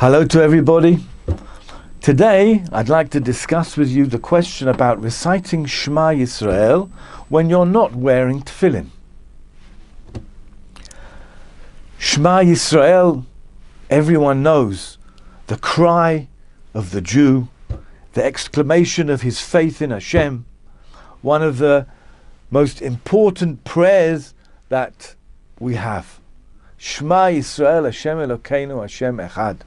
Hello to everybody. Today I'd like to discuss with you the question about reciting Shema Yisrael when you're not wearing Tefillin. Shema Yisrael, everyone knows, the cry of the Jew, the exclamation of his faith in Hashem, one of the most important prayers that we have. Shema Yisrael, Hashem Elokeinu, Hashem Echad.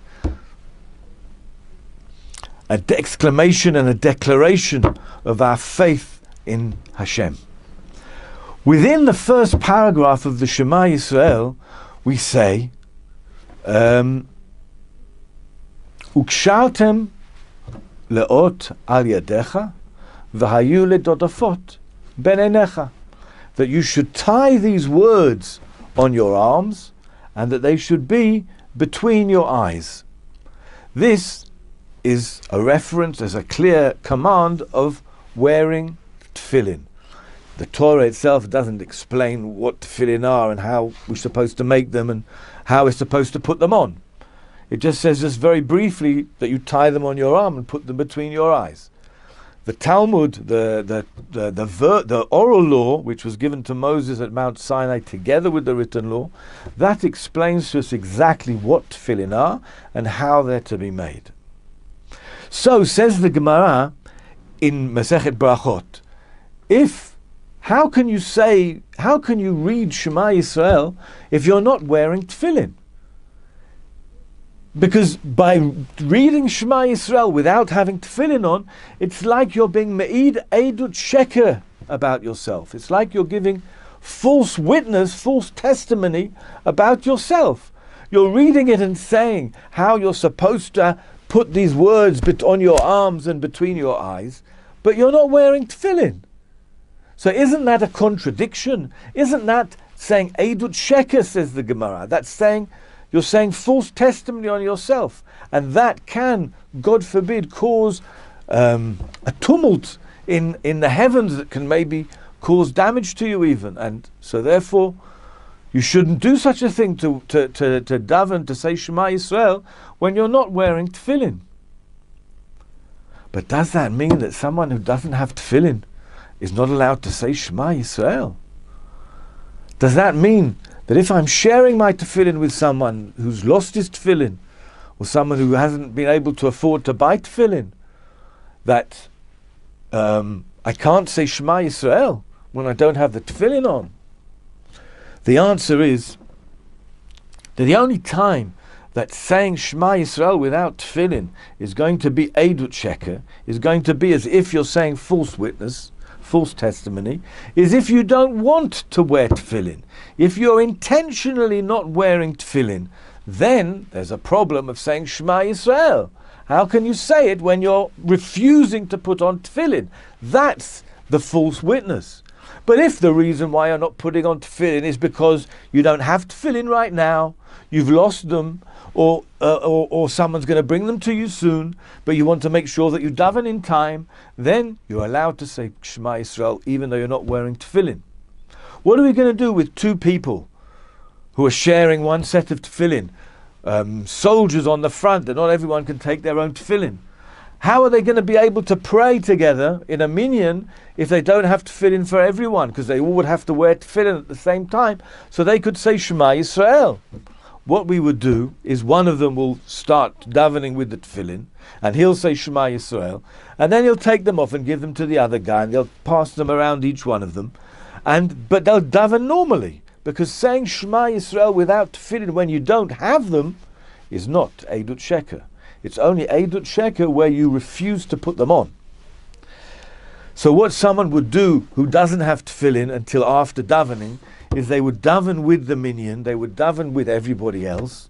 An exclamation and a declaration of our faith in Hashem. Within the first paragraph of the Shema Yisrael, we say, Ukshartem leot al yadecha, v'hayu ledodafot ben einecha. That you should tie these words on your arms, and that they should be between your eyes. This is a reference, as a clear command of wearing tefillin. The Torah itself doesn't explain what tefillin are and how we're supposed to make them and how we're supposed to put them on. It just says just very briefly that you tie them on your arm and put them between your eyes. The Talmud, the oral law, which was given to Moses at Mount Sinai together with the written law, that explains to us exactly what tefillin are and how they're to be made. So, says the Gemara in Masechet Brachot, how can you read Shema Yisrael if you're not wearing tefillin? Because by reading Shema Yisrael without having tefillin on, it's like you're being me'id eidut sheker about yourself. It's like you're giving false witness, false testimony about yourself. You're reading it and saying how you're supposed to put these words on your arms and between your eyes, but you're not wearing tefillin. So isn't that a contradiction? Isn't that saying eidut sheker, says the Gemara? That's saying you're saying false testimony on yourself, and that can, God forbid, cause a tumult in the heavens that can maybe cause damage to you even. And so therefore you shouldn't do such a thing to daven, to say Shema Yisrael when you're not wearing tefillin. But does that mean that someone who doesn't have tefillin is not allowed to say Shema Yisrael? Does that mean that if I'm sharing my tefillin with someone who's lost his tefillin, or someone who hasn't been able to afford to buy tefillin, that I can't say Shema Yisrael when I don't have the tefillin on? The answer is that the only time that saying Shema Yisrael without tefillin is going to be eidut sheker, is going to be as if you're saying false witness, false testimony, is if you don't want to wear tefillin. If you're intentionally not wearing tefillin, then there's a problem of saying Shema Yisrael. How can you say it when you're refusing to put on tefillin? That's the false witness. But if the reason why you're not putting on tefillin is because you don't have tefillin right now, you've lost them, or someone's going to bring them to you soon, but you want to make sure that you daven in time, then you're allowed to say Shema Yisrael even though you're not wearing tefillin. What are we going to do with two people who are sharing one set of tefillin? Soldiers on the front, that not everyone can take their own tefillin. How are they going to be able to pray together in a minyan if they don't have tefillin for everyone? Because they all would have to wear tefillin at the same time, so they could say Shema Yisrael. What we would do is one of them will start davening with the tefillin, and he'll say Shema Yisrael, and then he'll take them off and give them to the other guy, and they'll pass them around each one of them, but they'll daven normally, because saying Shema Yisrael without tefillin when you don't have them is not eidut sheker. It's only eidut sheker where you refuse to put them on. So what someone would do who doesn't have tefillin until after davening is they would daven with the minyan, they would daven with everybody else,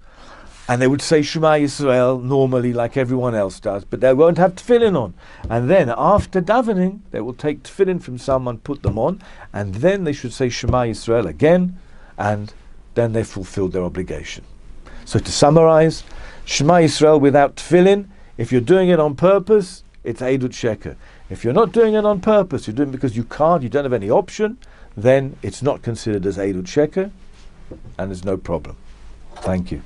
and they would say Shema Yisrael normally like everyone else does, but they won't have tefillin on. And then after davening, they will take tefillin from someone, put them on, and then they should say Shema Yisrael again, and then they fulfilled their obligation. So to summarize, Shema Yisrael without tefillin, if you're doing it on purpose, it's eidut sheker. If you're not doing it on purpose, you're doing it because you can't, you don't have any option, then it's not considered as eidut sheker, and there's no problem. Thank you.